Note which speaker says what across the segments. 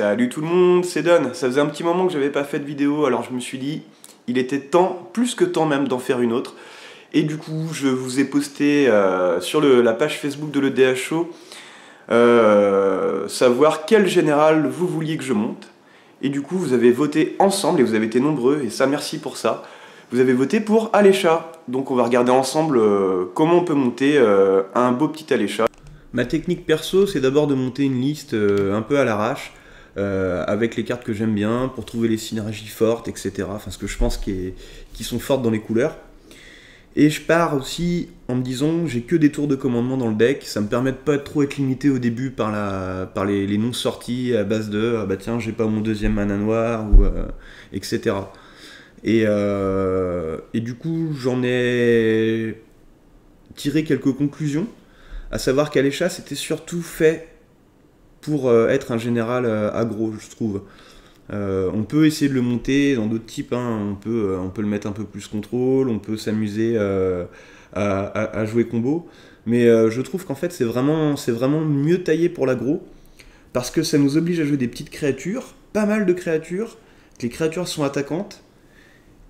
Speaker 1: Salut tout le monde, c'est Don. Ça faisait un petit moment que j'avais pas fait de vidéo, alors je me suis dit, il était temps, plus que temps même, d'en faire une autre. Et du coup, je vous ai posté sur la page Facebook de l'EDH savoir quel général vous vouliez que je monte. Et du coup, vous avez voté ensemble, et vous avez été nombreux, et ça, merci pour ça. Vous avez voté pour Alécha. Donc on va regarder ensemble comment on peut monter un beau petit Alécha. Ma technique perso, c'est d'abord de monter une liste un peu à l'arrache, avec les cartes que j'aime bien, pour trouver les synergies fortes, etc. Enfin, ce que je pense qui sont fortes dans les couleurs. Et je pars aussi en me disant, j'ai que des tours de commandement dans le deck, ça me permet de pas trop être limité au début par les non-sorties à base de ah bah tiens, j'ai pas mon deuxième mana noir, ou etc. Et du coup, j'en ai tiré quelques conclusions, à savoir qu'Alécha c'était surtout fait pour être un général aggro, je trouve. On peut essayer de le monter dans d'autres types, hein. On peut le mettre un peu plus contrôle, on peut s'amuser à jouer combo, mais je trouve qu'en fait c'est vraiment mieux taillé pour l'aggro, parce que ça nous oblige à jouer des petites créatures, pas mal de créatures, que les créatures sont attaquantes,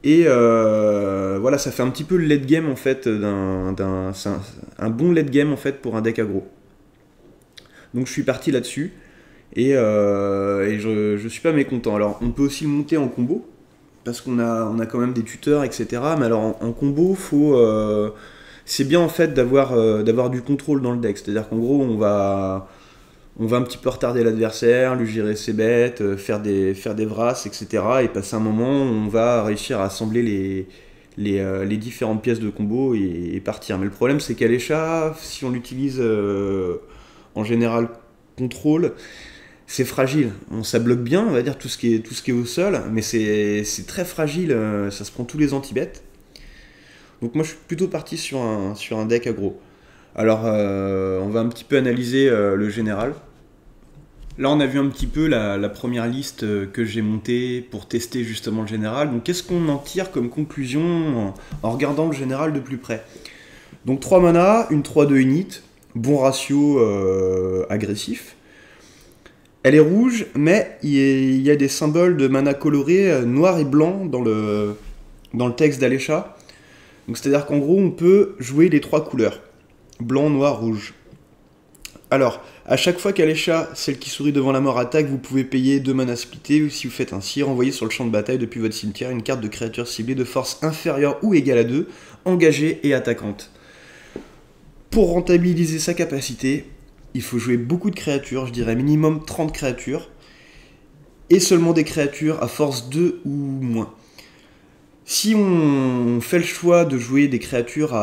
Speaker 1: et voilà, ça fait un petit peu le late game en fait, c'est un bon late game en fait pour un deck aggro. Donc je suis parti là-dessus. Et je suis pas mécontent. Alors on peut aussi le monter en combo, parce qu'on a quand même des tuteurs, etc. Mais alors en combo, c'est bien en fait d'avoir du contrôle dans le deck. C'est-à-dire qu'en gros, on va un petit peu retarder l'adversaire, lui gérer ses bêtes, faire des vrasses, etc. Et passer un moment où on va réussir à assembler les différentes pièces de combo et partir. Mais le problème, c'est qu'Alécha, si on l'utilise en général contrôle, c'est fragile. Ça bloque bien, on va dire, tout ce qui est au sol, mais c'est très fragile, ça se prend tous les anti-bêtes. Donc moi je suis plutôt parti sur un deck aggro. Alors on va un petit peu analyser le général. Là on a vu un petit peu la première liste que j'ai montée pour tester justement le général. Donc qu'est-ce qu'on en tire comme conclusion en regardant le général de plus près? Donc 3 mana, une 3-2 init, bon ratio agressif. Elle est rouge, mais il y a des symboles de mana colorés noir et blanc dans le texte d'Alécha. Donc c'est-à-dire qu'en gros, on peut jouer les 3 couleurs. Blanc, noir, rouge. Alors, à chaque fois qu'Alécha, celle qui sourit devant la mort, attaque, vous pouvez payer 2 mana splittés, ou si vous faites ainsi, renvoyer sur le champ de bataille depuis votre cimetière une carte de créature ciblée de force inférieure ou égale à 2, engagée et attaquante. Pour rentabiliser sa capacité, il faut jouer beaucoup de créatures, je dirais minimum 30 créatures, et seulement des créatures à force 2 ou moins. Si on fait le choix de jouer des créatures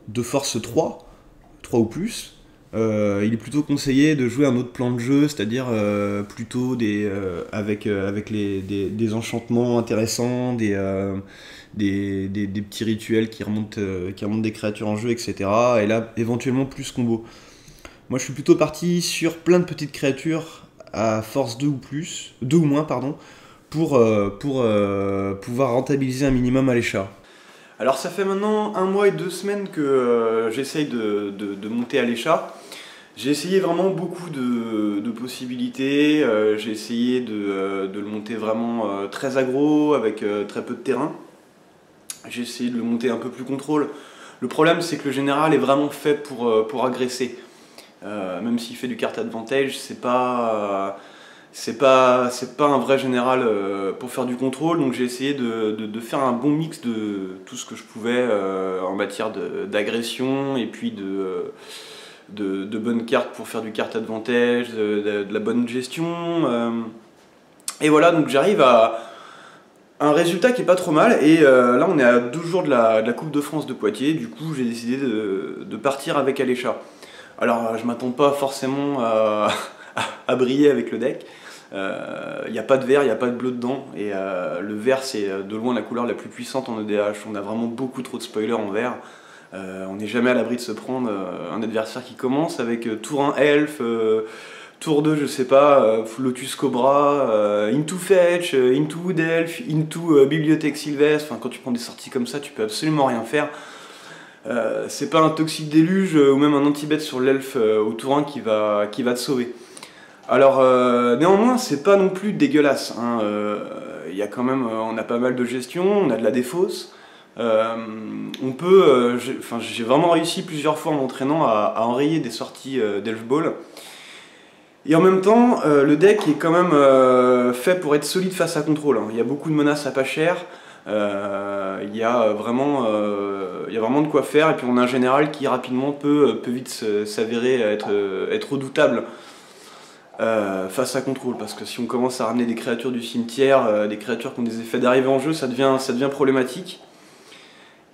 Speaker 1: de force 3 ou plus, il est plutôt conseillé de jouer un autre plan de jeu, c'est-à-dire plutôt avec des enchantements intéressants, des petits rituels qui remontent des créatures en jeu, etc. Et là, éventuellement plus combo. Moi, je suis plutôt parti sur plein de petites créatures à force 2 ou moins, pardon, pour pouvoir rentabiliser un minimum Alécha. Alors, ça fait maintenant 1 mois et 2 semaines que j'essaye de monter Alécha. J'ai essayé vraiment beaucoup de possibilités. J'ai essayé de le monter vraiment très aggro, avec très peu de terrain. J'ai essayé de le monter un peu plus contrôle. Le problème, c'est que le général est vraiment fait pour agresser. Même s'il fait du card advantage, c'est pas un vrai général pour faire du contrôle. Donc j'ai essayé de faire un bon mix de tout ce que je pouvais en matière d'agression, et puis de bonnes cartes pour faire du card advantage, de la bonne gestion. Et voilà, donc j'arrive à un résultat qui est pas trop mal. Et là on est à 12 jours de la Coupe de France de Poitiers. Du coup j'ai décidé de partir avec Alécha. Alors, je m'attends pas forcément à briller avec le deck. Il n'y a pas de vert, il n'y a pas de bleu dedans. Et le vert, c'est de loin la couleur la plus puissante en EDH. On a vraiment beaucoup trop de spoilers en vert. On n'est jamais à l'abri de se prendre un adversaire qui commence avec tour 1 Elf, tour 2, je sais pas, Lotus Cobra, Into Fetch, Into Wood Elf, Into Bibliothèque Sylvestre. Enfin, quand tu prends des sorties comme ça, tu peux absolument rien faire. C'est pas un Toxic Déluge ou même un anti-bet sur l'elfe au tour 1 qui va te sauver. Alors néanmoins c'est pas non plus dégueulasse, hein. Y a quand même, on a pas mal de gestion, on a de la défausse. On peut, j'ai vraiment réussi plusieurs fois en m'entraînant à enrayer des sorties d'Elf Ball. Et en même temps, le deck est quand même fait pour être solide face à contrôle, hein. Il y a beaucoup de menaces à pas cher, il y a vraiment de quoi faire, et puis on a un général qui rapidement peut vite s'avérer être redoutable face à contrôle, parce que si on commence à ramener des créatures du cimetière, des créatures qui ont des effets d'arrivée en jeu, ça devient problématique.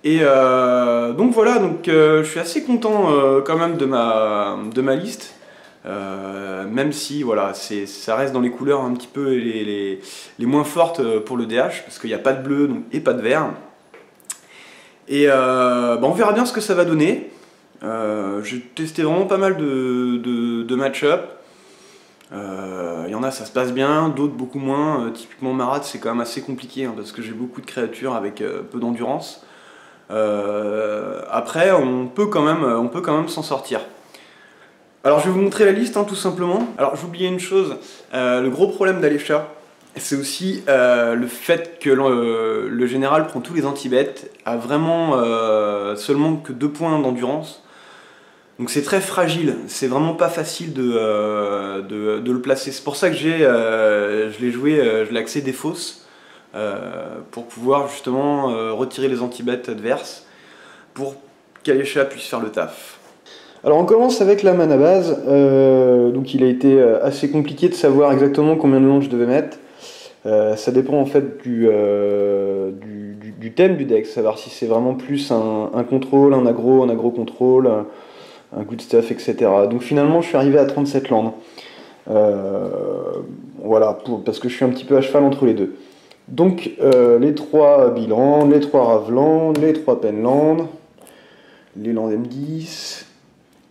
Speaker 1: Et donc voilà, je suis assez content quand même de ma liste. Même si voilà, ça reste dans les couleurs un petit peu les moins fortes pour le DH, parce qu'il n'y a pas de bleu et pas de vert. Et on verra bien ce que ça va donner. J'ai testé vraiment pas mal de match-up. Il y en a, ça se passe bien, d'autres beaucoup moins. Typiquement Marat, c'est quand même assez compliqué, hein, parce que j'ai beaucoup de créatures avec peu d'endurance. Après, on peut quand même s'en sortir. Alors je vais vous montrer la liste, hein, tout simplement. Alors j'oubliais une chose, le gros problème d'Alécha, c'est aussi le fait que le général prend tous les anti-bêtes, a vraiment seulement que 2 points d'endurance. Donc c'est très fragile, c'est vraiment pas facile de le placer. C'est pour ça que je l'ai joué, je l'ai axé défausse, pour pouvoir justement retirer les anti-bêtes adverses, pour qu'Alécha puisse faire le taf. Alors on commence avec la mana base, donc il a été assez compliqué de savoir exactement combien de landes je devais mettre. Ça dépend en fait du thème du deck, savoir si c'est vraiment plus un contrôle, un aggro contrôle, un good stuff, etc. Donc finalement je suis arrivé à 37 landes. Voilà, parce que je suis un petit peu à cheval entre les deux. Donc les 3 bilans, les 3 Raveland, les 3 Penland, les Land M10,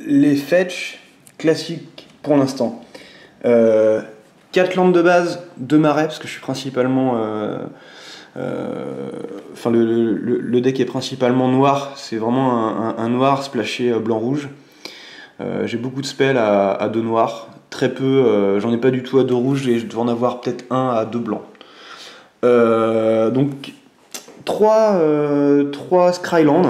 Speaker 1: les fetch classiques pour l'instant. 4 landes de base, 2 marais, parce que je suis principalement... le deck est principalement noir, c'est vraiment un noir splashé blanc-rouge. J'ai beaucoup de spells à 2 noirs, très peu, j'en ai pas du tout à 2 rouges, et je dois en avoir peut-être 1 à 2 blancs. Donc 3 Scryland.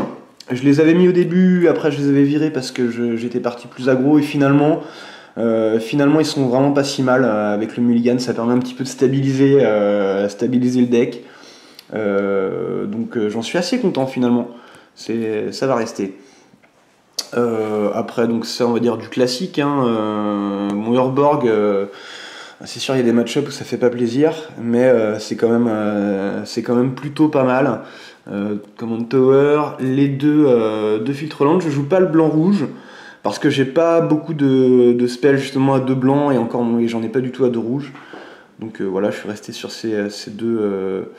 Speaker 1: Je les avais mis au début, après je les avais virés parce que j'étais parti plus aggro, et finalement ils sont vraiment pas si mal. Avec le mulligan, ça permet un petit peu de stabiliser le deck. Donc j'en suis assez content finalement. Ça va rester. Après, donc ça on va dire du classique, hein. Mon Urborg, c'est sûr il y a des match-ups où ça fait pas plaisir, mais c'est quand même plutôt pas mal. Command Tower, les deux filtres land. Je joue pas le blanc-rouge parce que j'ai pas beaucoup de spells justement à 2 blancs, et j'en ai pas du tout à 2 rouges. Donc voilà, je suis resté sur ces deux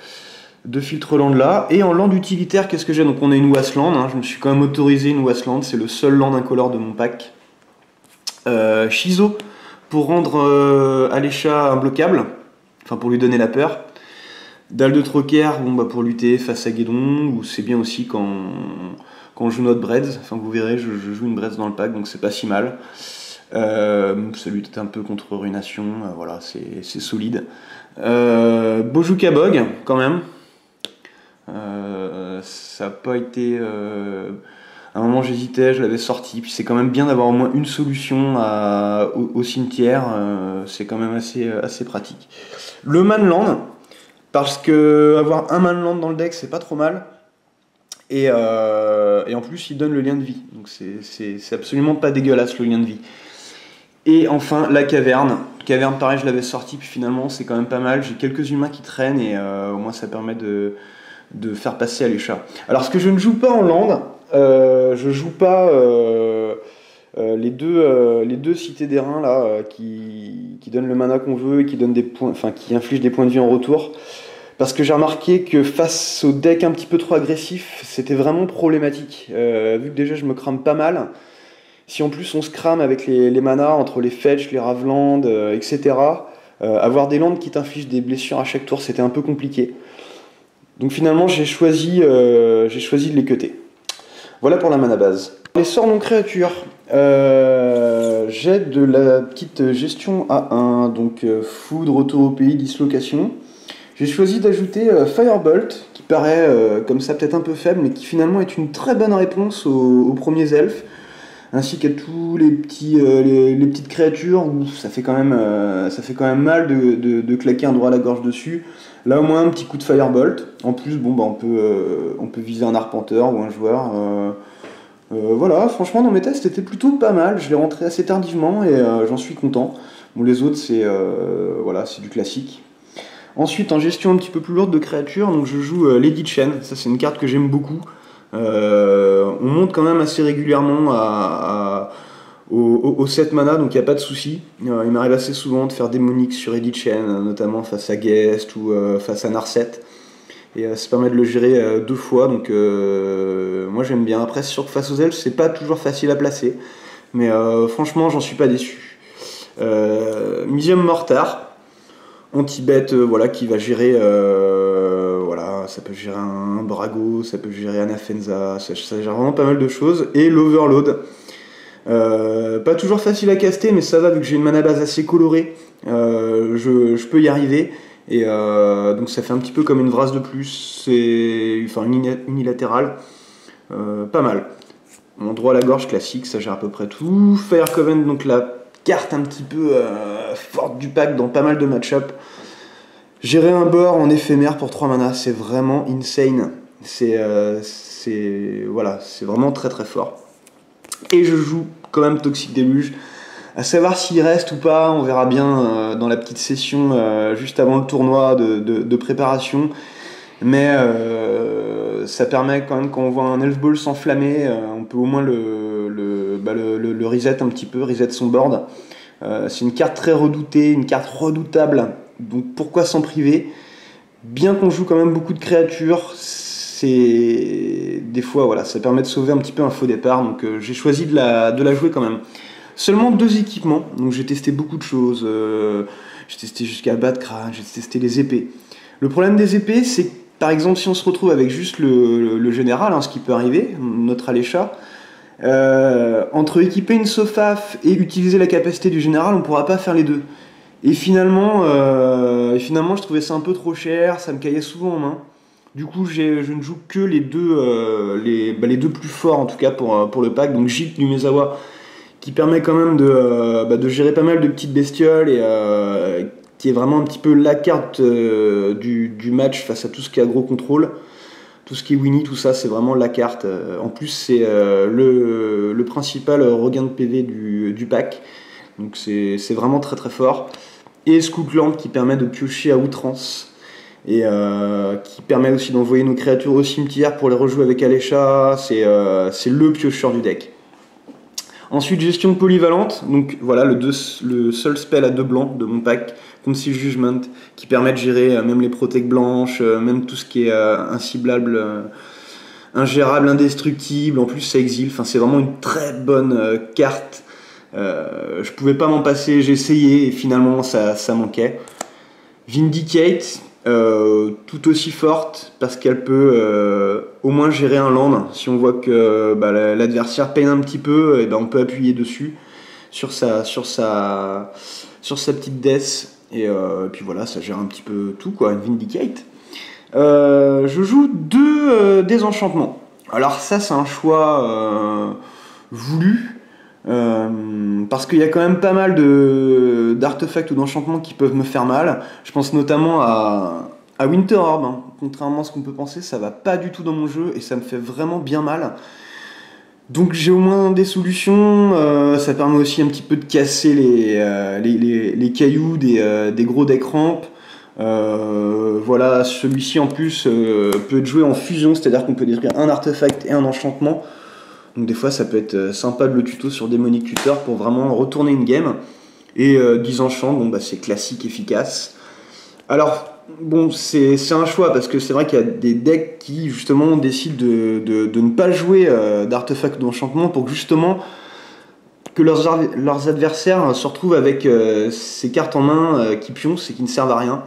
Speaker 1: filtres land là. Et en land utilitaire, qu'est-ce que j'ai? Donc on a une Wasteland, hein. Je me suis quand même autorisé une Wasteland, c'est le seul land incolore de mon pack. Shizo pour rendre Alécha imbloquable, enfin pour lui donner la peur. Dalle de Trocker, pour lutter face à Guédon, ou c'est bien aussi quand on joue notre Breads. Enfin vous verrez, je joue une Breads dans le pack, donc c'est pas si mal. Ça lutte un peu contre Ruination, voilà, c'est solide. Bojuka Bog, quand même. Ça n'a pas été... À un moment j'hésitais, je l'avais sorti, puis c'est quand même bien d'avoir au moins une solution au cimetière, c'est quand même assez pratique. Le Manland, parce que avoir un Manland dans le deck c'est pas trop mal, et en plus il donne le lien de vie, donc c'est absolument pas dégueulasse le lien de vie. Et enfin la caverne, pareil je l'avais sorti, puis finalement c'est quand même pas mal, j'ai quelques humains qui traînent, et au moins ça permet de faire passer Alécha. Alors ce que je ne joue pas en land, je joue pas les deux cités d'airain là qui donnent le mana qu'on veut et qui donnent des points, enfin qui infligent des points de vie en retour. Parce que j'ai remarqué que face au deck un petit peu trop agressif, c'était vraiment problématique. Vu que déjà je me crame pas mal, si en plus on se crame avec les manas entre les fetch, les Raveland, etc., avoir des landes qui t'infligent des blessures à chaque tour, c'était un peu compliqué. Donc finalement j'ai choisi de les cutter. Voilà pour la mana base. Les sorts non créatures. J'ai de la petite gestion A1, donc foudre, retour au pays, dislocation. J'ai choisi d'ajouter Firebolt, qui paraît comme ça peut-être un peu faible, mais qui finalement est une très bonne réponse aux premiers elfes, ainsi qu'à tous les les petites créatures où ça fait quand même mal de claquer un droit à la gorge dessus. Là au moins un petit coup de Firebolt. En plus bon bah on peut viser un arpenteur ou un joueur. Voilà, franchement dans mes tests c'était plutôt pas mal. Je l'ai rentré assez tardivement et j'en suis content. Bon les autres c'est voilà, c'est du classique. Ensuite en gestion un petit peu plus lourde de créatures, donc je joue Lady Chen. Ça c'est une carte que j'aime beaucoup. On monte quand même assez régulièrement au 7 mana, donc il n'y a pas de souci. Il m'arrive assez souvent de faire démonique sur Lady Chen, notamment face à Guest ou face à Narset. Et ça permet de le gérer 2 fois, donc moi j'aime bien. Après, sur face aux elfes, c'est pas toujours facile à placer, mais franchement, j'en suis pas déçu. Museum Mortar, anti-bête, voilà, qui va gérer, voilà, ça peut gérer un Brago, ça peut gérer un Afenza, ça gère vraiment pas mal de choses. Et l'Overload, pas toujours facile à caster, mais ça va vu que j'ai une mana base assez colorée, je peux y arriver. Et donc ça fait un petit peu comme une Vrasse de plus, c'est enfin une unilatérale, pas mal. Mon droit à la gorge classique, ça gère à peu près tout. Fire Coven, donc la carte un petit peu forte du pack dans pas mal de match-up. Gérer un board en éphémère pour 3 mana, c'est vraiment insane. Voilà, c'est vraiment très très fort. Et je joue quand même Toxic Deluge. À savoir s'il reste ou pas, on verra bien dans la petite session juste avant le tournoi de préparation. Mais ça permet quand même, quand on voit un Elf Ball s'enflammer, on peut au moins le reset un petit peu, reset son board. C'est une carte très redoutée, une carte redoutable, donc pourquoi s'en priver? Bien qu'on joue quand même beaucoup de créatures, des fois voilà, ça permet de sauver un petit peu un faux départ, donc j'ai choisi de la jouer quand même. Seulement 2 équipements, donc j'ai testé beaucoup de choses, j'ai testé jusqu'à bas de crâne, j'ai testé les épées. Le problème des épées, c'est que par exemple si on se retrouve avec juste le général, ce qui peut arriver, notre Alécha, entre équiper une Sofaf et utiliser la capacité du général, on ne pourra pas faire les deux. Et finalement, je trouvais ça un peu trop cher, ça me caillait souvent en main. Du coup, je ne joue que les deux plus forts en tout cas pour le pack, donc Jip du Mezawa, qui permet quand même de gérer pas mal de petites bestioles et qui est vraiment un petit peu la carte du match face à tout ce qui est aggro contrôle, tout ce qui est Winnie, tout ça, c'est vraiment la carte. En plus, c'est le principal regain de PV du pack, donc c'est vraiment très très fort. Et Scoutland qui permet de piocher à outrance et qui permet aussi d'envoyer nos créatures au cimetière pour les rejouer avec Alécha. C'est le piocheur du deck. Ensuite, gestion polyvalente, donc voilà le seul spell à 2 blancs de mon pack, Conceal Judgment, qui permet de gérer même les protects blanches, même tout ce qui est inciblable, ingérable, indestructible. En plus ça exile, enfin c'est vraiment une très bonne carte. Je pouvais pas m'en passer, j'ai essayé et finalement ça manquait. Vindicate, tout aussi forte parce qu'elle peut au moins gérer un land. Si on voit que l'adversaire peine un petit peu, et on peut appuyer dessus sur sa petite death et puis voilà, ça gère un petit peu tout quoi, une Vindicate. Je joue 2 désenchantements. Alors ça c'est un choix voulu. Parce qu'il y a quand même pas mal d'artefacts ou d'enchantements qui peuvent me faire mal. Je pense notamment à Winter Orb. Contrairement à ce qu'on peut penser, ça va pas du tout dans mon jeu et ça me fait vraiment bien mal. Donc j'ai au moins des solutions. Ça permet aussi un petit peu de casser les cailloux des gros deck ramp. Voilà, celui-ci en plus peut être joué en fusion, c'est-à-dire qu'on peut détruire un artefact et un enchantement. Donc des fois ça peut être sympa de le tuto sur Demonic Tutor pour vraiment retourner une game. Et 10 enchants, bon c'est classique, efficace. Alors bon, c'est un choix parce que c'est vrai qu'il y a des decks qui justement décident de ne pas jouer d'artefacts ou d'enchantement pour que justement que leurs adversaires se retrouvent avec ces cartes en main qui pioncent et qui ne servent à rien.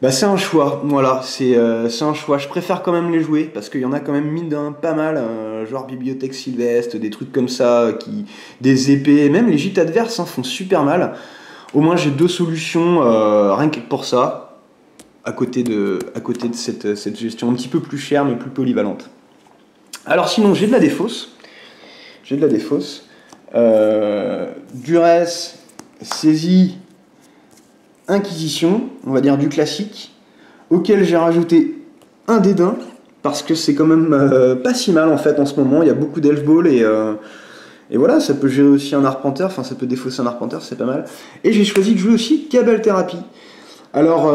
Speaker 1: Bah c'est un choix, voilà, c'est un choix. Je préfère quand même les jouer parce qu'il y en a quand même mine d'un pas mal, genre Bibliothèque Sylvestre, des trucs comme ça, des épées, même les gîtes adverses hein, font super mal. Au moins j'ai deux solutions rien que pour ça, à côté de cette gestion un petit peu plus chère mais plus polyvalente. Alors sinon j'ai de la défausse, Duresse, Saisie, Inquisition, on va dire du classique, auquel j'ai rajouté un dédain, parce que c'est quand même pas si mal en fait en ce moment, il y a beaucoup d'elf ball et voilà, ça peut gérer aussi un arpenteur, enfin ça peut défausser un arpenteur, c'est pas mal. Et j'ai choisi de jouer aussi Cabal Thérapie. Alors,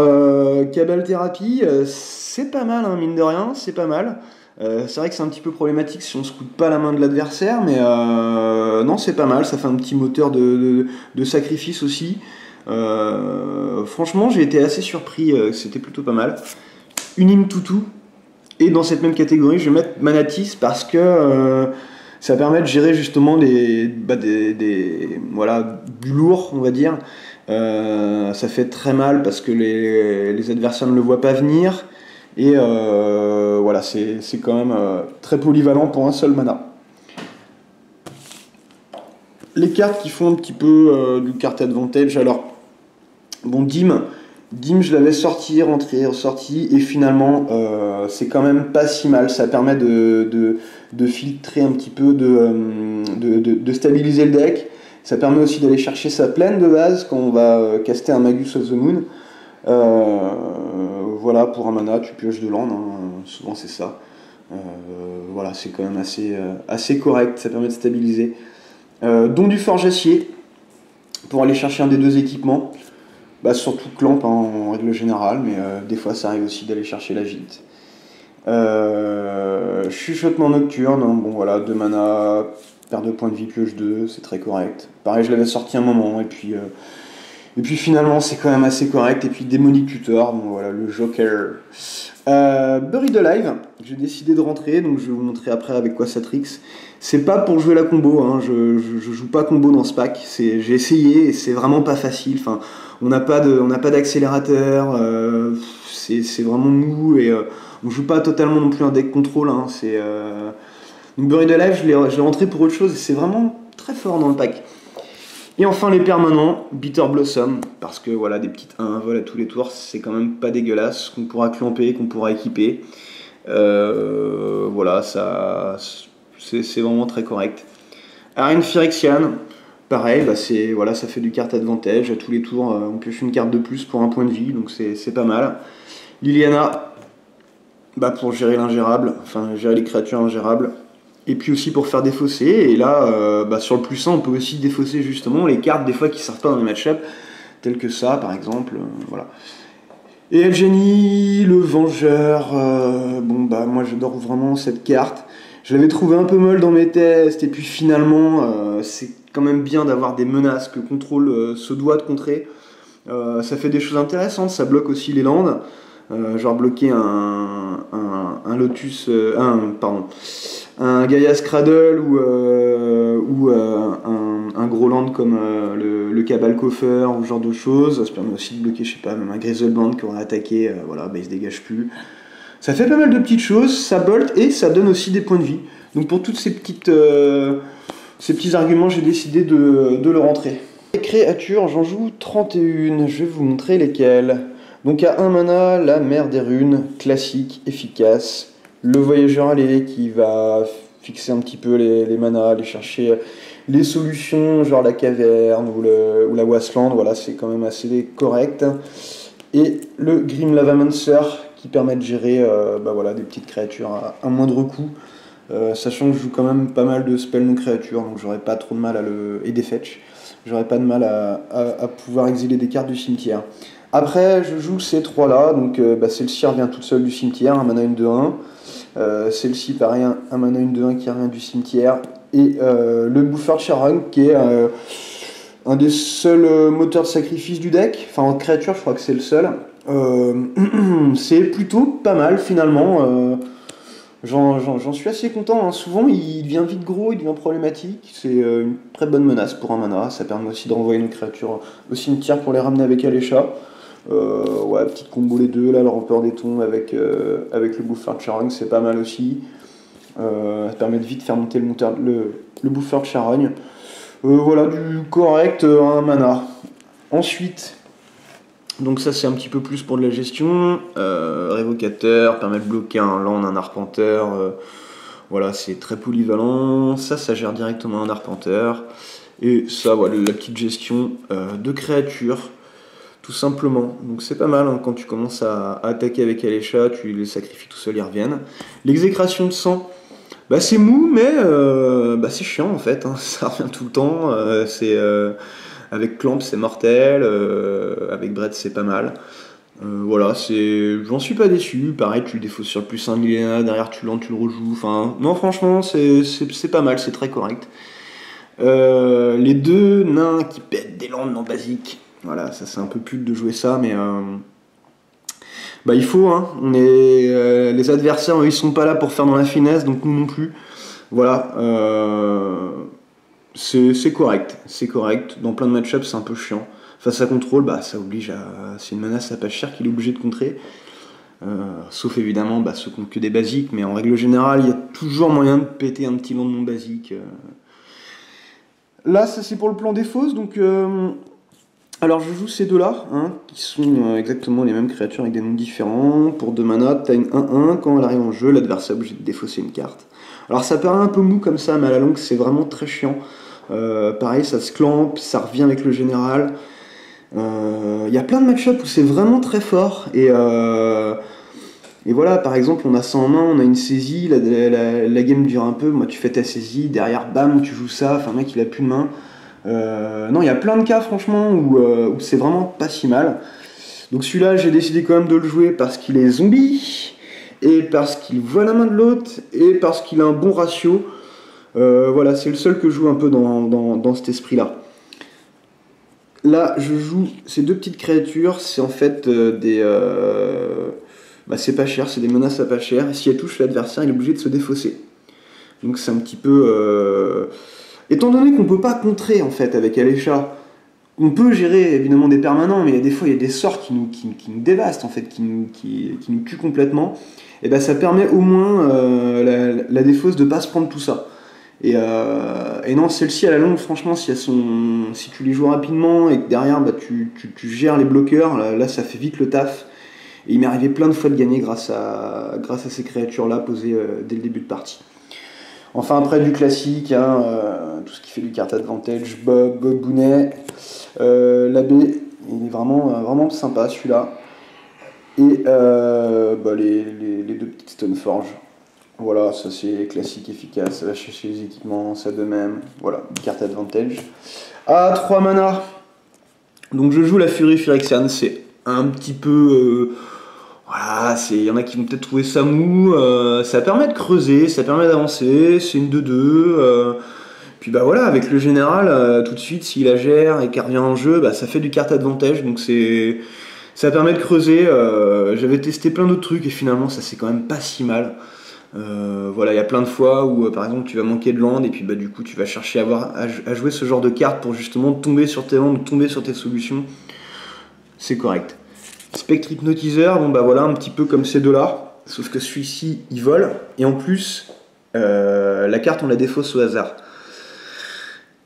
Speaker 1: Cabal Thérapie, c'est pas mal, hein, mine de rien, c'est pas mal. C'est vrai que c'est un petit peu problématique si on se coûte pas la main de l'adversaire, mais non, c'est pas mal, ça fait un petit moteur de sacrifice aussi. Franchement, j'ai été assez surpris, c'était plutôt pas mal. Unim Tutu, et dans cette même catégorie, je vais mettre Manatis parce que ça permet de gérer justement voilà, du lourd, on va dire. Ça fait très mal parce que les adversaires ne le voient pas venir. Et voilà, c'est quand même très polyvalent pour un seul mana. Les cartes qui font un petit peu du card advantage, alors, bon, Dim, je l'avais sorti, rentré, ressorti, et finalement, c'est quand même pas si mal. Ça permet de filtrer un petit peu, de stabiliser le deck. Ça permet aussi d'aller chercher sa plaine de base quand on va caster un Magus of the Moon. Voilà, pour un mana, tu pioches de land, hein, souvent c'est ça. Voilà, c'est quand même assez correct, ça permet de stabiliser. Don du Forge-Acier, pour aller chercher un des deux équipements. Bah, surtout Clamp hein, en règle générale, mais des fois ça arrive aussi d'aller chercher la gîte. Chuchotement Nocturne, hein, bon voilà, 2 mana, perte de points de vie, pioche 2, c'est très correct. Pareil, je l'avais sorti un moment, et puis finalement c'est quand même assez correct. Et puis Démonique Tutor, bon voilà, le Joker. Buried Alive, j'ai décidé de rentrer, donc je vais vous montrer après avec quoi ça tricks. C'est pas pour jouer la combo, hein, je joue pas combo dans ce pack, j'ai essayé et c'est vraiment pas facile. Enfin, on n'a pas d'accélérateur, c'est vraiment mou et on joue pas totalement non plus un deck contrôle. Hein, donc Buried Alive, je l'ai rentré pour autre chose et c'est vraiment très fort dans le pack. Et enfin les permanents, Bitter Blossom, parce que voilà, des petites 1 vol à tous les tours, c'est quand même pas dégueulasse, qu'on pourra clamper, qu'on pourra équiper. Voilà, c'est vraiment très correct. Arène Phyrexian, pareil, bah voilà, ça fait du carte advantage, à tous les tours on pioche une carte de plus pour un point de vie, donc c'est pas mal. Liliana, bah pour gérer l'ingérable, enfin gérer les créatures ingérables. Et puis aussi pour faire défausser, et là, bah sur le plus 100, on peut aussi défausser justement les cartes des fois qui ne servent pas dans les match-up, telles que ça par exemple, voilà. Et Elgeni, le Vengeur, bon bah moi j'adore vraiment cette carte. Je l'avais trouvé un peu molle dans mes tests, et puis finalement, c'est quand même bien d'avoir des menaces que contrôle se doit de contrer. Ça fait des choses intéressantes, ça bloque aussi les landes. Genre bloquer un Lotus, un Gaia's Cradle ou un gros land comme le Cabal Coffer ou ce genre de choses. Ça permet aussi de bloquer, je sais pas, même un Grizzleband qui aurait attaqué, voilà, bah il se dégage plus. Ça fait pas mal de petites choses, ça bolt et ça donne aussi des points de vie. Donc pour toutes ces petits arguments, j'ai décidé de le rentrer. Les créatures, j'en joue 31, je vais vous montrer lesquelles. Donc à 1 mana, la mer des runes, classique, efficace. Le voyageur allé qui va fixer un petit peu les manas, aller chercher les solutions, genre la caverne ou la wasteland, voilà, c'est quand même assez correct. Et le Grim Lavamancer qui permet de gérer bah voilà, des petites créatures à moindre coût. Sachant que je joue quand même pas mal de spells non créatures, donc j'aurais pas trop de mal et des fetch, j'aurais pas de mal à pouvoir exiler des cartes du cimetière. Après, je joue ces 3 là, donc bah, celle-ci revient toute seule du cimetière, un mana 1-2-1. Celle-ci, pareil, un mana 1-2-1 qui revient du cimetière. Et le Buffer de Charon, qui est un des seuls moteurs de sacrifice du deck. Enfin, en créature, je crois que c'est le seul. C'est plutôt pas mal, finalement. J'en suis assez content. Hein. Souvent, il devient vite gros, il devient problématique. C'est une très bonne menace pour un mana. Ça permet aussi de renvoyer une créature au cimetière pour les ramener avec Alécha. Ouais, petite combo les deux, là, le rampeur des tons avec le boofer de charogne, c'est pas mal aussi. Ça permet de vite faire monter le boofer de charogne. Voilà, du correct, un mana. Ensuite, donc ça c'est un petit peu plus pour de la gestion. Révocateur, permet de bloquer un land, un arpenteur. Voilà, c'est très polyvalent. Ça gère directement un arpenteur. Et ça, voilà, la petite gestion de créatures, tout simplement. Donc c'est pas mal, hein, quand tu commences à attaquer avec Alécha, tu les sacrifies tout seuls, ils reviennent. L'exécration de sang, bah c'est mou, mais c'est chiant en fait, hein. Ça revient tout le temps. Avec Clamp c'est mortel, avec Brett c'est pas mal. Voilà, j'en suis pas déçu. Pareil, tu le défausses sur le plus 1 millénaire, derrière tu le rejoues. Enfin, non, franchement, c'est pas mal, c'est très correct. Les deux nains qui pètent des landes non basiques. Voilà, ça c'est un peu pute de jouer ça, mais il faut, hein. Les adversaires, eux, ils sont pas là pour faire dans la finesse, donc nous non plus. Voilà, c'est correct, c'est correct. Dans plein de match-ups, c'est un peu chiant. Face à contrôle, ça oblige à. C'est une menace à pas cher qu'il est obligé de contrer. Sauf évidemment ceux qui n'ont que des basiques, mais en règle générale, il y a toujours moyen de péter un petit land non basique. Là, ça c'est pour le plan des fausses, donc. Alors je joue ces deux-là, hein, qui sont exactement les mêmes créatures avec des noms différents. Pour 2 mana, t'as une 1-1, quand elle arrive en jeu, l'adversaire est obligé de défausser une carte. Alors ça paraît un peu mou comme ça, mais à la longue c'est vraiment très chiant. Pareil, ça se clampe, ça revient avec le général. Il y a plein de match-up où c'est vraiment très fort. Et voilà, par exemple, on a ça en main, on a une saisie, la game dure un peu, moi tu fais ta saisie, derrière bam, tu joues ça, enfin le mec il a plus de main. Non, il y a plein de cas franchement où c'est vraiment pas si mal. Donc celui-là, j'ai décidé quand même de le jouer parce qu'il est zombie, et parce qu'il voit la main de l'autre, et parce qu'il a un bon ratio. Voilà, c'est le seul que je joue un peu dans cet esprit-là. Là, je joue ces deux petites créatures, c'est en fait c'est pas cher, c'est des menaces à pas cher. Si elles touchent l'adversaire, il est obligé de se défausser. Donc c'est un petit peu... Étant donné qu'on peut pas contrer en fait avec Alécha, on peut gérer évidemment des permanents, mais des fois il y a des sorts qui nous dévastent en fait, qui nous tuent complètement. Et ça permet au moins la défausse de pas se prendre tout ça. Et non, celle-ci à la longue, franchement, si tu les joues rapidement et que derrière tu gères les bloqueurs, là ça fait vite le taf. Et il m'est arrivé plein de fois de gagner grâce à ces créatures-là posées dès le début de partie. Enfin, après du classique, hein, tout ce qui fait du card advantage, Bob Bounet, l'abbé, il est vraiment sympa celui-là. Et les deux petites Stoneforge. Voilà, ça c'est classique, efficace, ça va chercher les équipements, ça de même. Voilà, carte advantage. À 3 mana. Donc je joue la Fury Phyrexian, c'est un petit peu... voilà, il y en a qui vont peut-être trouver ça mou, ça permet de creuser, ça permet d'avancer, c'est une 2-2. Puis voilà, avec le général, tout de suite, s'il la gère et qu'elle revient en jeu, ça fait du carte advantage, donc ça permet de creuser. J'avais testé plein d'autres trucs et finalement ça c'est quand même pas si mal. Voilà, il y a plein de fois où par exemple tu vas manquer de land et puis du coup tu vas chercher à jouer ce genre de carte pour justement tomber sur tes landes, tomber sur tes solutions. C'est correct. Spectre hypnotiseur, voilà, un petit peu comme ces deux-là, sauf que celui-ci il vole et en plus la carte on la défausse au hasard.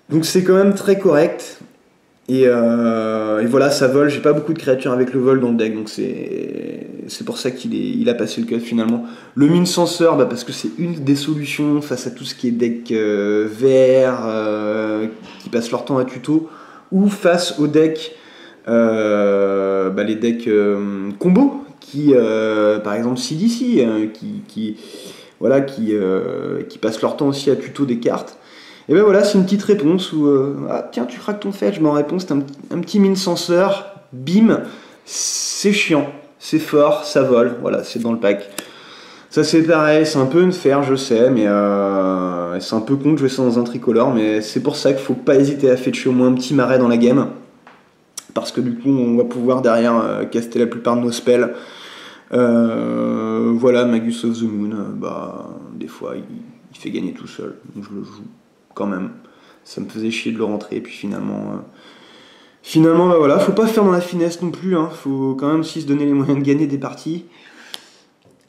Speaker 1: Donc c'est quand même très correct. Et voilà, ça vole. J'ai pas beaucoup de créatures avec le vol dans le deck, donc c'est pour ça qu'il a passé le cut finalement. Le mine censeur, parce que c'est une des solutions face à tout ce qui est deck vert, qui passent leur temps à tuto, ou face aux decks, les decks combo, qui, par exemple CDC, qui passent leur temps aussi à tuto des cartes. Et voilà, c'est une petite réponse où tiens, tu craques ton fetch, mais en réponse t'as un petit mine censeur, bim, c'est chiant, c'est fort, ça vole, voilà, c'est dans le pack. Ça c'est pareil, c'est un peu une fer, je sais, mais c'est un peu con de jouer ça dans un tricolore, mais c'est pour ça qu'il faut pas hésiter à fetcher au moins un petit marais dans la game, parce que du coup on va pouvoir derrière caster la plupart de nos spells. Voilà, Magus of the Moon, des fois il fait gagner tout seul, donc je le joue quand même. Ça me faisait chier de le rentrer, et puis finalement Finalement, bah voilà, faut pas faire dans la finesse non plus, hein. Faut quand même aussi se donner les moyens de gagner des parties.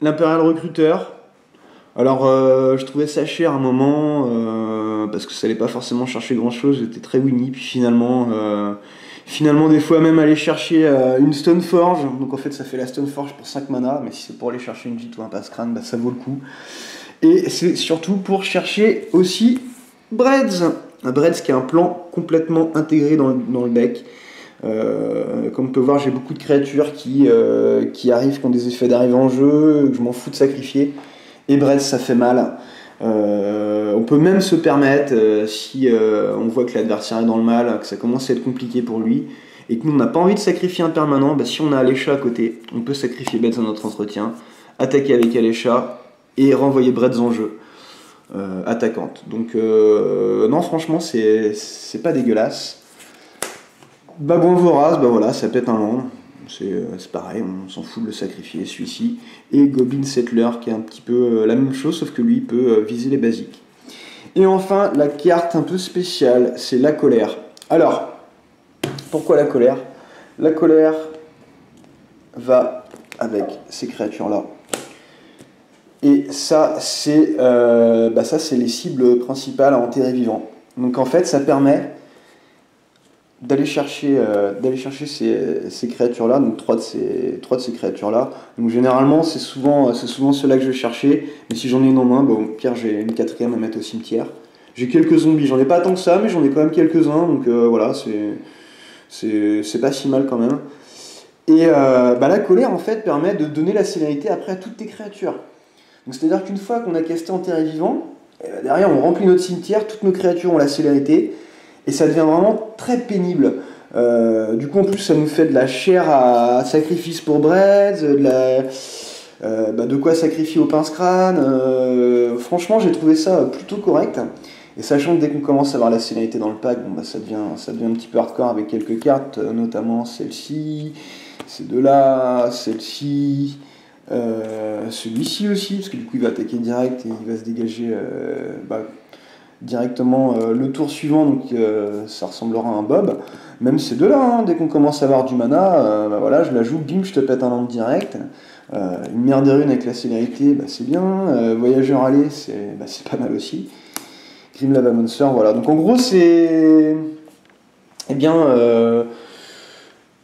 Speaker 1: L'Imperial Recruiter. Alors, je trouvais ça cher à un moment, parce que ça allait pas forcément chercher grand chose, j'étais très Winnie, puis finalement, des fois même aller chercher une Stoneforge, donc en fait ça fait la Stoneforge pour 5 mana, mais si c'est pour aller chercher une gîte ou un passe-crâne, bah, ça vaut le coup. Et c'est surtout pour chercher aussi Breads. Breads qui est un plan complètement intégré dans le deck. Comme on peut voir, j'ai beaucoup de créatures qui arrivent, qui ont des effets d'arrivée en jeu, que je m'en fous de sacrifier. Et Breads, ça fait mal. On peut même se permettre, si on voit que l'adversaire est dans le mal, que ça commence à être compliqué pour lui, et que nous on n'a pas envie de sacrifier un permanent, bah, si on a Alécha à côté, on peut sacrifier Breads dans notre entretien, attaquer avec Alécha, et renvoyer Breads en jeu, attaquante. Donc non, franchement, c'est pas dégueulasse. Babouin Vorace, bah voilà, ça pète un land. C'est pareil, on s'en fout de le sacrifier, celui-ci. Et Goblin Settler, qui est un petit peu la même chose, sauf que lui, il peut viser les basiques. Et enfin, la carte un peu spéciale, c'est la colère. Alors, pourquoi la colère? La colère va avec ces créatures-là. Et ça, c'est les cibles principales à enterrer vivant. Donc en fait, ça permet d'aller chercher ces créatures-là, donc trois de ces créatures-là. Donc généralement, c'est souvent ceux-là que je vais chercher, mais si j'en ai une en main, bon, au pire, j'ai une quatrième à mettre au cimetière. J'ai quelques zombies, j'en ai pas tant que ça, mais j'en ai quand même quelques-uns, donc voilà, c'est pas si mal quand même. Et la colère, en fait, permet de donner la célérité après à toutes tes créatures. Donc c'est-à-dire qu'une fois qu'on a casté enterré vivant, derrière, on remplit notre cimetière, toutes nos créatures ont la célérité, et ça devient vraiment très pénible. Du coup, en plus, ça nous fait de la chair à sacrifice pour Breads, de quoi sacrifier au pince-crâne. Franchement, j'ai trouvé ça plutôt correct. Et sachant que dès qu'on commence à avoir la célérité dans le pack, bon, ça devient un petit peu hardcore avec quelques cartes, notamment celle-ci, ces deux-là, celle-ci, celui-ci aussi, parce que du coup, il va attaquer direct et il va se dégager directement le tour suivant, donc ça ressemblera à un Bob. Même ces deux-là, hein, dès qu'on commence à avoir du mana, voilà, je la joue, bim, je te pète un land direct. Une merde des runes avec la célérité, c'est bien. Voyageur allé, c'est pas mal aussi. Grim Lava Monster, voilà. Donc en gros, c'est... Eh bien...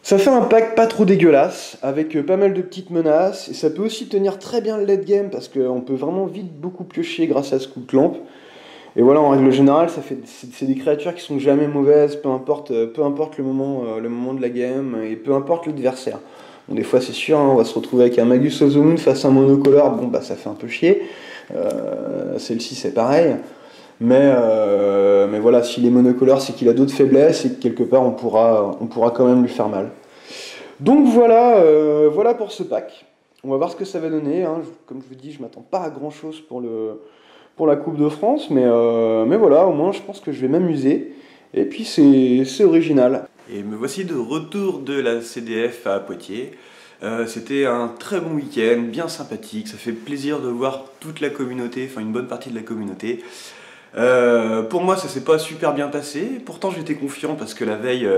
Speaker 1: ça fait un pack pas trop dégueulasse, avec pas mal de petites menaces, et ça peut aussi tenir très bien le late game, parce qu'on peut vraiment vite beaucoup piocher grâce à ce coup de lampe. Et voilà, en règle générale, c'est des créatures qui sont jamais mauvaises, peu importe le moment de la game, et peu importe l'adversaire. Bon, des fois, c'est sûr, hein, on va se retrouver avec un Magus of the Moon face à un monocolore, bon, ça fait un peu chier. Celle-ci, c'est pareil. Mais voilà, s'il est monocolore, c'est qu'il a d'autres faiblesses, et que quelque part, on pourra quand même lui faire mal. Donc voilà pour ce pack. On va voir ce que ça va donner. Hein. Comme je vous dis, je m'attends pas à grand chose pour la Coupe de France, mais voilà, au moins je pense que je vais m'amuser. Et puis c'est original.
Speaker 2: Et me voici de retour de la CDF à Poitiers. C'était un très bon week-end, bien sympathique. Ça fait plaisir de voir toute la communauté, enfin une bonne partie de la communauté. Pour moi, ça s'est pas super bien passé. Pourtant, j'étais confiant parce que la veille,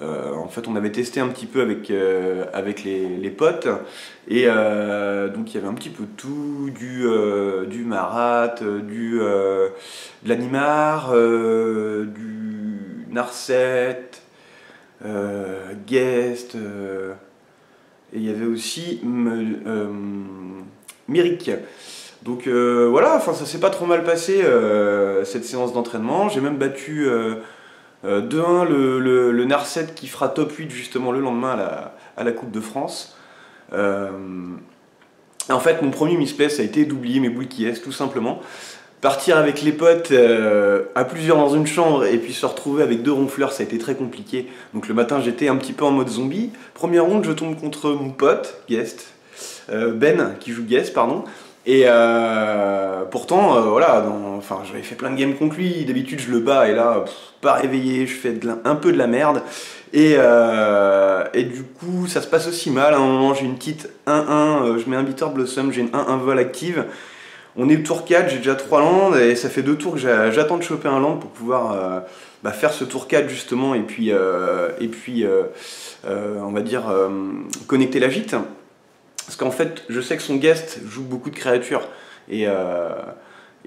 Speaker 2: en fait, on avait testé un petit peu avec les potes. Et donc, il y avait un petit peu de tout, du Marat, de l'Animar, du Narset, Guest, et il y avait aussi Myrick. Donc voilà, enfin ça s'est pas trop mal passé cette séance d'entraînement. J'ai même battu 2-1 le Narset qui fera top 8 justement le lendemain à la Coupe de France. En fait, mon premier misplay, ça a été d'oublier mes boules qui est tout simplement. Partir avec les potes à plusieurs dans une chambre et puis se retrouver avec 2 ronfleurs, ça a été très compliqué. Donc le matin, j'étais un petit peu en mode zombie. Première ronde, je tombe contre mon pote, Guest, Ben, qui joue Guest, pardon. Et pourtant, voilà, j'avais fait plein de games contre lui. D'habitude, je le bats et là, pas réveillé, je fais un peu de la merde. Et du coup, ça se passe aussi mal. À un moment, j'ai une petite 1-1, je mets un Bitter Blossom, j'ai une 1-1 vol active. On est le tour 4, j'ai déjà 3 landes et ça fait 2 tours que j'attends de choper un land pour pouvoir faire ce tour 4 justement et puis on va dire connecter la gîte. Parce qu'en fait, je sais que son guest joue beaucoup de créatures et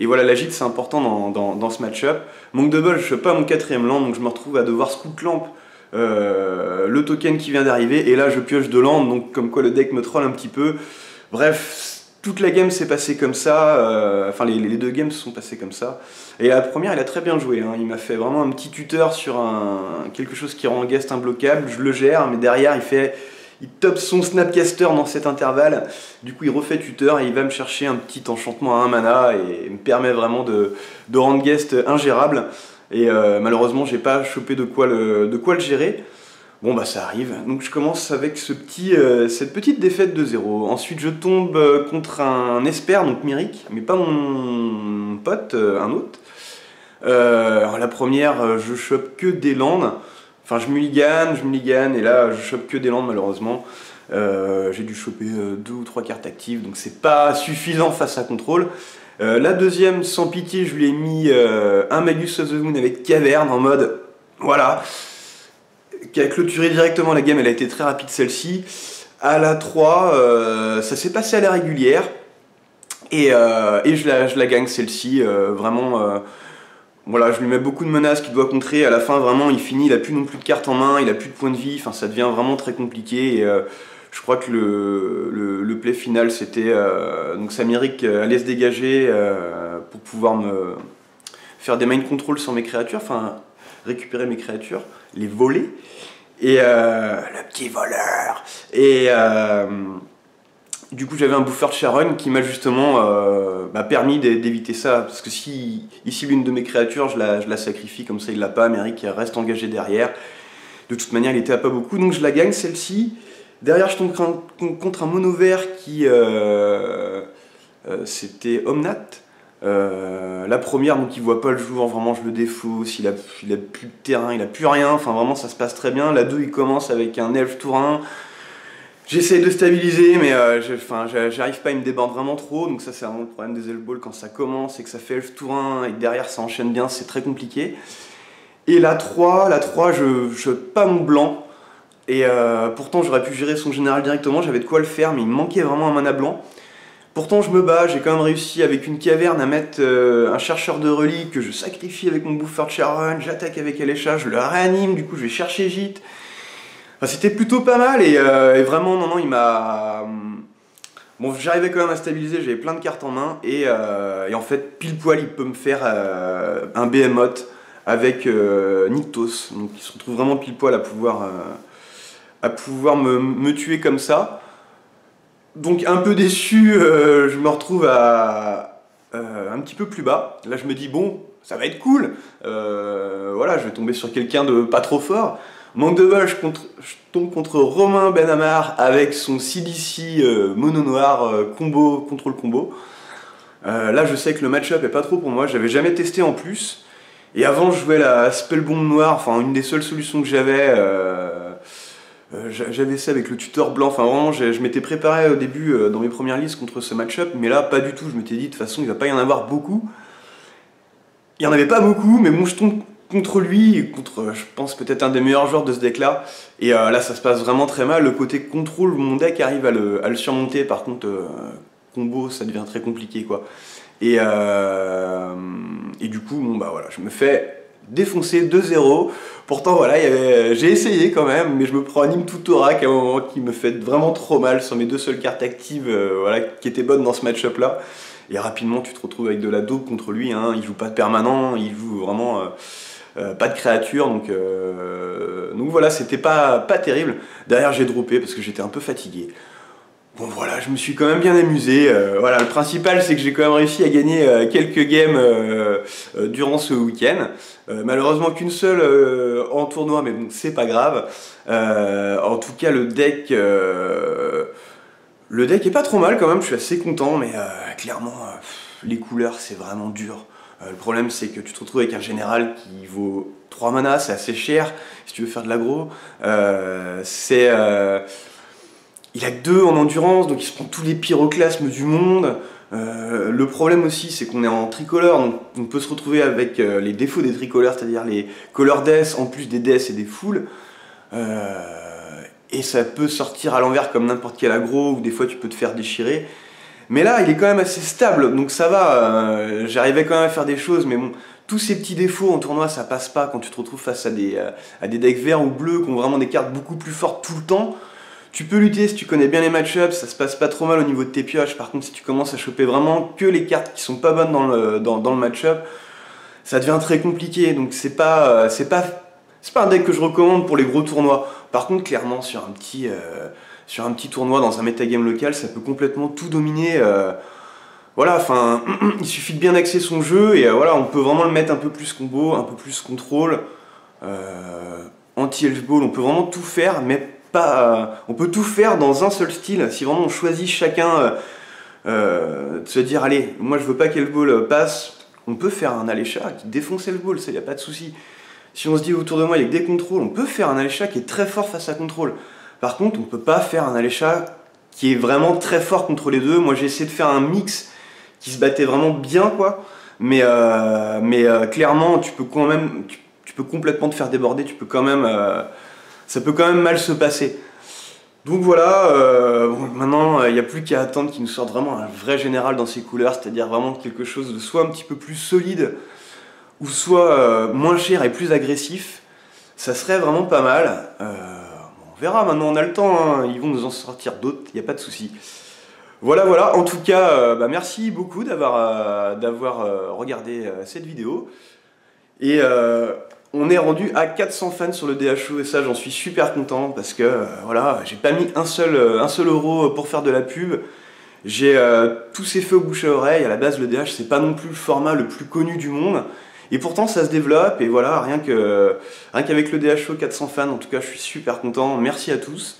Speaker 2: voilà, la gîte c'est important dans ce match-up. Manque de bol, je chope pas mon 4ème land, donc je me retrouve à devoir scout lamp le token qui vient d'arriver et là je pioche de land, donc comme quoi le deck me troll un petit peu. Bref, toute la game s'est passée comme ça, enfin les 2 games se sont passées comme ça. Et la première, il a très bien joué, hein. Il m'a fait vraiment un petit tuteur sur quelque chose qui rend le guest imbloquable, je le gère, mais derrière il top son Snapcaster dans cet intervalle, du coup il refait tuteur et il va me chercher un petit enchantement à 1 mana et me permet vraiment de rendre guest ingérable. Et malheureusement j'ai pas chopé de quoi le gérer. Bon bah ça arrive, donc je commence avec cette petite défaite de 0. Ensuite je tombe contre un Esper, donc Myric, mais pas mon pote, un autre. Alors la première, je chope que des landes, enfin je mulligan, et là je chope que des landes malheureusement. J'ai dû choper 2 ou 3 cartes actives, donc c'est pas suffisant face à contrôle. La deuxième, sans pitié, je lui ai mis un Magus of the Moon avec caverne en mode voilà, qui a clôturé directement la game. Elle a été très rapide celle-ci. À la 3, ça s'est passé à la régulière et je la gagne celle-ci, vraiment. Voilà, je lui mets beaucoup de menaces qu'il doit contrer. À la fin, vraiment, il finit, il a plus non plus de cartes en main, il a plus de points de vie. Enfin, ça devient vraiment très compliqué. Et je crois que le play final, c'était donc Samiric allait se dégager pour pouvoir me faire des mind control sur mes créatures, enfin récupérer mes créatures, les voler. Et le petit voleur. Et du coup, j'avais un buffer de Sharon qui m'a justement permis d'éviter ça. Parce que si ici l'une de mes créatures, je la sacrifie, comme ça il l'a pas, Merrick reste engagé derrière. De toute manière, il était à pas beaucoup, donc je la gagne celle-ci. Derrière, je tombe contre un mono vert qui. C'était Omnat. La première, donc il voit pas le jour, vraiment je le défausse, il a plus de terrain, il a plus rien, enfin vraiment ça se passe très bien. La 2, il commence avec un elfe tour 1. J'essaie de stabiliser, mais j'arrive pas, il me déborde vraiment trop, donc ça c'est vraiment le problème des elf balls quand ça commence et que ça fait elfe tour 1 et que derrière ça enchaîne bien, c'est très compliqué. Et la 3, je pas mon blanc, et pourtant j'aurais pu gérer son général directement, j'avais de quoi le faire, mais il me manquait vraiment un mana blanc. Pourtant je me bats, j'ai quand même réussi avec une caverne à mettre un chercheur de reliques que je sacrifie avec mon buffer de Sharon, j'attaque avec Elisha, je le réanime, du coup je vais chercher Gîte. Enfin, c'était plutôt pas mal et vraiment non il m'a... Bon, j'arrivais quand même à stabiliser, j'avais plein de cartes en main et en fait pile poil il peut me faire un Behemoth avec Nykthos, donc il se retrouve vraiment pile poil à pouvoir me tuer comme ça. Donc un peu déçu, je me retrouve un petit peu plus bas. Là je me dis bon, ça va être cool, voilà, je vais tomber sur quelqu'un de pas trop fort. Manque de bol, je tombe contre Romain Benhamar avec son CDC mono noir contrôle combo. Là je sais que le match-up est pas trop pour moi, j'avais jamais testé en plus. Et avant je jouais la Spellbomb noire, enfin une des seules solutions que j'avais. J'avais ça avec le tuteur blanc, enfin vraiment je m'étais préparé au début dans mes premières listes contre ce match-up, mais là pas du tout, je m'étais dit de toute façon il va pas y en avoir beaucoup. Il y en avait pas beaucoup, mais bon je tombe contre lui, contre je pense peut-être un des meilleurs joueurs de ce deck là, et là ça se passe vraiment très mal, le côté contrôle, mon deck arrive à le surmonter, par contre combo ça devient très compliqué quoi. Et du coup bon bah voilà, je me fais défoncé 2-0. Pourtant voilà, j'ai essayé quand même, mais je me prends un Nim Tutorak à un moment qui me fait vraiment trop mal sur mes 2 seules cartes actives voilà, qui étaient bonnes dans ce match-up là. Et rapidement tu te retrouves avec de la dope contre lui, hein. Il joue pas de permanent, il joue vraiment pas de créature, donc voilà, c'était pas terrible. Derrière j'ai droppé parce que j'étais un peu fatigué. Bon voilà, je me suis quand même bien amusé. Voilà, le principal c'est que j'ai quand même réussi à gagner quelques games durant ce week-end. Malheureusement qu'une seule en tournoi, mais bon, c'est pas grave. En tout cas, le deck est pas trop mal quand même, je suis assez content, mais clairement, les couleurs c'est vraiment dur. Le problème c'est que tu te retrouves avec un général qui vaut 3 mana, c'est assez cher si tu veux faire de l'aggro. Il a que 2 en endurance, donc il se prend tous les pyroclasmes du monde. Le problème aussi, c'est qu'on est en tricolore, donc on peut se retrouver avec les défauts des tricolores, c'est-à-dire les color death en plus des deaths et des fulls. Et ça peut sortir à l'envers comme n'importe quel aggro, ou des fois tu peux te faire déchirer. Mais là, il est quand même assez stable, donc ça va. J'arrivais quand même à faire des choses, mais bon, tous ces petits défauts en tournoi, ça passe pas quand tu te retrouves face à des decks verts ou bleus qui ont vraiment des cartes beaucoup plus fortes tout le temps. Tu peux lutter si tu connais bien les match-ups, ça se passe pas trop mal au niveau de tes pioches. Par contre, si tu commences à choper vraiment que les cartes qui sont pas bonnes dans le match-up, ça devient très compliqué. Donc c'est pas un deck que je recommande pour les gros tournois. Par contre, clairement, sur un petit tournoi dans un metagame local, ça peut complètement tout dominer. Voilà, enfin, il suffit de bien axer son jeu et voilà, on peut vraiment le mettre un peu plus combo, un peu plus contrôle, anti-edgeball, on peut vraiment tout faire, mais pas, on peut tout faire dans un seul style. Si vraiment on choisit chacun de se dire, allez, moi je veux pas qu'Edgeball passe, on peut faire un Alécha qui défonce Edgeball, ça y a pas de souci. Si on se dit autour de moi il y a que des contrôles, on peut faire un Alécha qui est très fort face à contrôle. Par contre, on peut pas faire un Alécha qui est vraiment très fort contre les deux. Moi j'ai essayé de faire un mix qui se battait vraiment bien, quoi. Mais clairement, tu peux quand même, tu peux complètement te faire déborder. Tu peux quand même, ça peut quand même mal se passer. Donc voilà. Bon, maintenant, il n'y a plus qu'à attendre qu'il nous sorte vraiment un vrai général dans ses couleurs, c'est-à-dire vraiment quelque chose de soit un petit peu plus solide, ou soit moins cher et plus agressif. Ça serait vraiment pas mal. On verra. Maintenant, on a le temps. Hein. Ils vont nous en sortir d'autres. Il n'y a pas de souci. Voilà, voilà, en tout cas, merci beaucoup d'avoir regardé cette vidéo. Et on est rendu à 400 fans sur le DHO et ça j'en suis super content parce que voilà, j'ai pas mis un seul euro pour faire de la pub. J'ai tous ces feux au bouche à oreille. À la base, le DH c'est pas non plus le format le plus connu du monde. Et pourtant ça se développe et voilà, rien qu'avec le DHO 400 fans, en tout cas je suis super content. Merci à tous.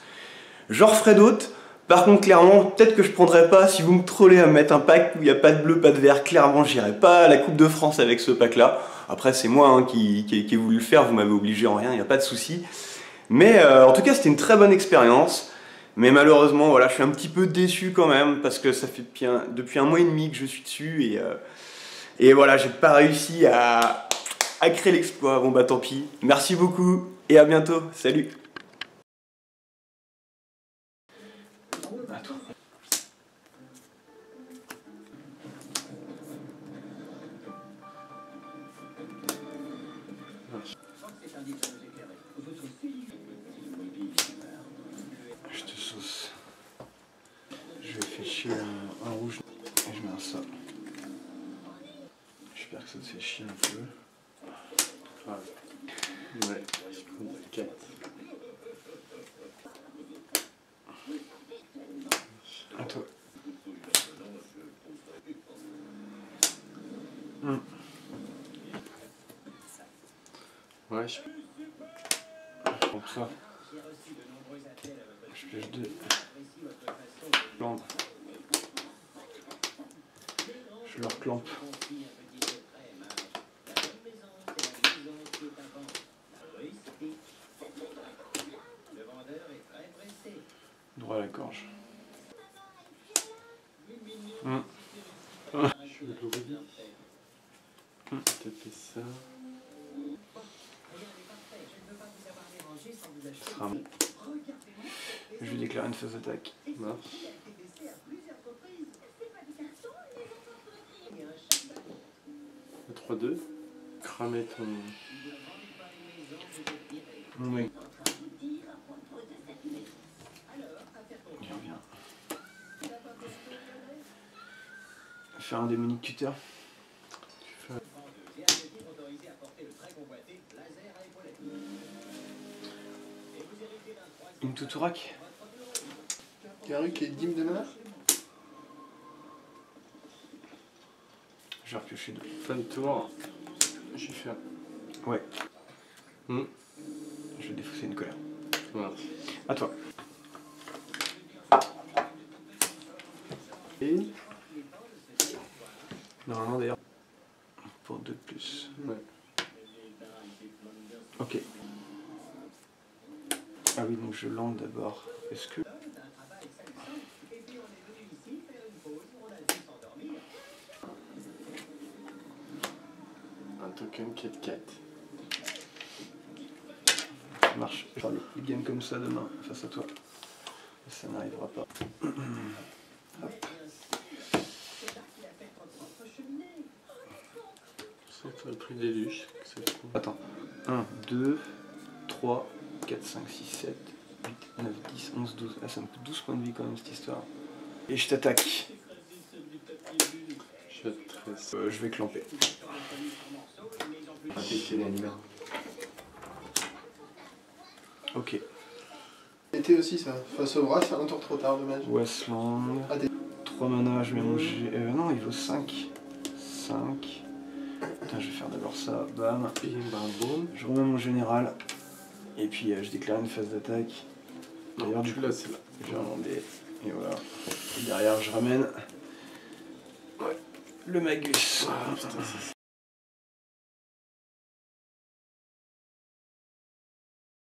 Speaker 2: J'en referai d'autres. Par contre, clairement, peut-être que je prendrai pas, si vous me trollez à me mettre un pack où il n'y a pas de bleu, pas de vert, clairement, j'irai pas à la Coupe de France avec ce pack-là. Après, c'est moi hein, qui ai voulu le faire, vous m'avez obligé en rien, il n'y a pas de souci. Mais en tout cas, c'était une très bonne expérience. Mais malheureusement, voilà, je suis un petit peu déçu quand même, parce que ça fait depuis un mois et demi que je suis dessus, et voilà, j'ai pas réussi à créer l'exploit. Bon bah tant pis. Merci beaucoup, et à bientôt. Salut. Je te sauce. Je vais faire chier un rouge et je mets un ça. J'espère que ça te fait chier un peu. Ouais, je prends 4. À toi. Ouais, je prends ça. Je pêche 2. Plante. Je leur clampe. Droit à la gorge. Je vais l'ouvrir. Taper ça. Je vais déclarer une phase d'attaque. Marche. 3-2. Cramer ton... Oui. Il revient. Faire un démonique tuteur. Une Tuturak.
Speaker 3: Garuk et Dim de mana.
Speaker 2: Je vais repiocher 2.
Speaker 3: Fin de tour. J'ai fait un.
Speaker 2: Ouais. Je vais défausser une colère.
Speaker 3: Voilà.
Speaker 2: À toi.
Speaker 3: Et
Speaker 2: Normalement d'ailleurs. Pour 2 de plus.
Speaker 3: ouais.
Speaker 2: Ok. Ah oui, donc je lance d'abord. Est-ce que...
Speaker 3: 4-4.
Speaker 2: Ça marche. Je vais faire le game comme ça demain, face à toi. Ça n'arrivera pas. Hop.
Speaker 3: Ça t'aurait pris des luches.
Speaker 2: Attends. 1, 2, 3, 4, 5, 6, 7, 8, 9, 10, 11, 12. Ah, ça me coûte 12 points de vie quand même cette histoire. Et je t'attaque.
Speaker 3: Je vais te tresser.
Speaker 2: Je vais clamper.
Speaker 3: Péter l'animal.
Speaker 2: Ok.
Speaker 3: Été aussi ça. Face au bras, c'est un tour trop tard, dommage.
Speaker 2: Westland.
Speaker 3: Ah,
Speaker 2: 3 mana, je mets mon G. Non, il vaut 5. 5. Putain, je vais faire d'abord ça. Bam.
Speaker 3: Et boum.
Speaker 2: Je remets mon général. Et puis je déclare une phase d'attaque. D'ailleurs, du coup,
Speaker 3: là, c'est là.
Speaker 2: j'ai un dé. Et voilà. Et derrière, je ramène. Ouais. Le Magus.
Speaker 3: Ah putain, c'est